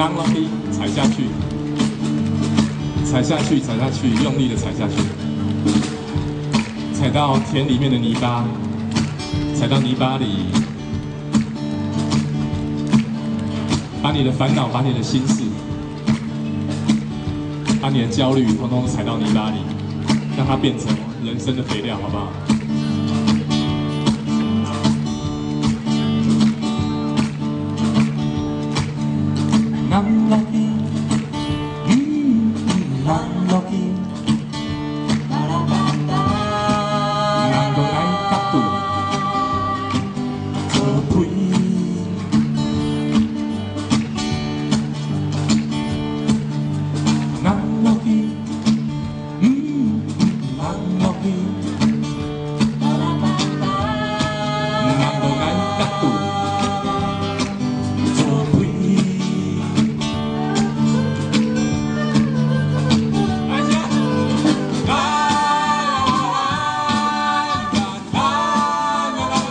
让落去，踩下去，踩下去，踩下去，用力的踩下去，踩到田里面的泥巴，踩到泥巴里，把你的烦恼，把你的心事，把你的焦虑，统统踩到泥巴里，让它变成人生的肥料，好不好？ I'm lucky, I'm lucky. 人都爱角度，做配，人 lucky， I'm lucky. 人都爱角度，做配，来先，啦啦啦啦啦啦啦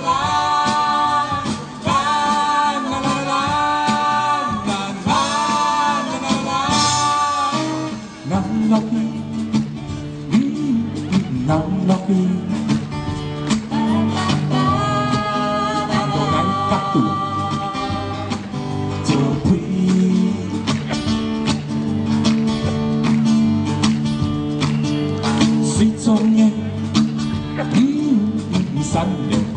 啦啦啦啦啦啦啦啦。 I'm lucky, I'm lucky. 人都爱角度，做配，水中的，三连棍。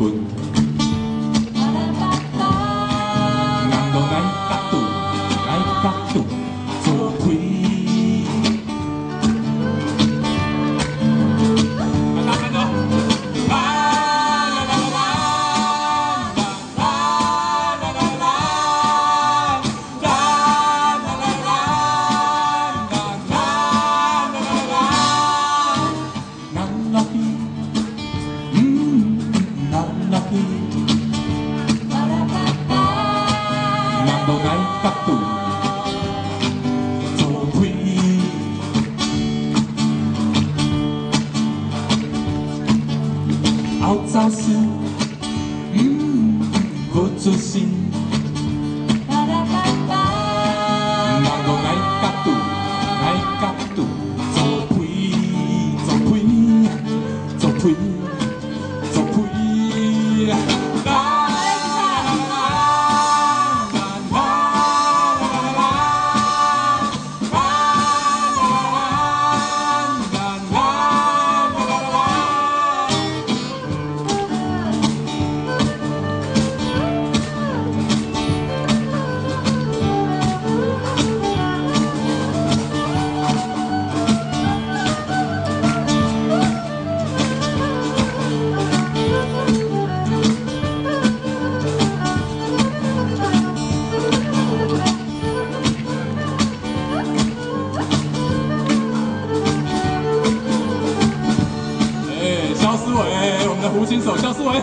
人都爱角度，爱角度，做配，大声说，啦啦啦啦啦啦啦啦啦啦啦啦啦。 I'm lucky, I'm lucky. 人都爱角度，做配，后早时，不出心，人都爱角度，爱角度，做配，做配，做配，做配，啦啦啦啦肖思伟，我们的胡琴手肖思伟。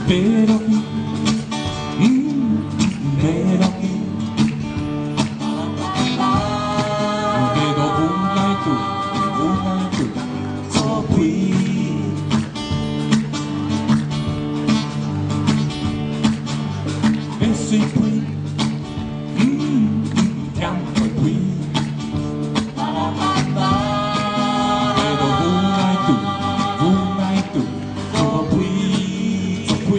别落去，别落去，给都无奈度，无奈度，做配，别水配，甜配配，给都无奈度，无奈度，做配，做配，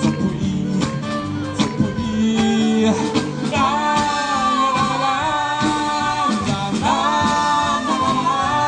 做配，做配，啦啦啦啦啦啦啦啦啦啦啦啦啦。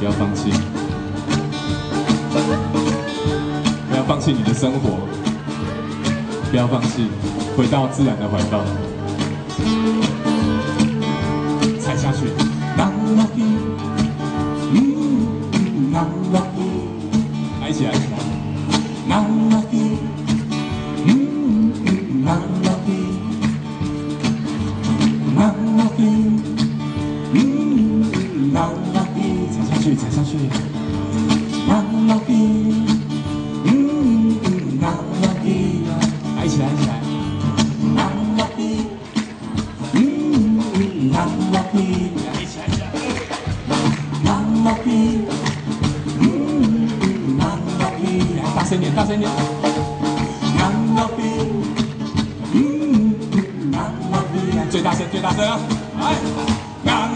要放弃，不要放弃你的生活，不要放弃，回到自然的怀抱，踩下去。来一起来，一起来。踩下去，来一起来，一起来。一起来，大声点，大声点。最大声，最大声啊！来。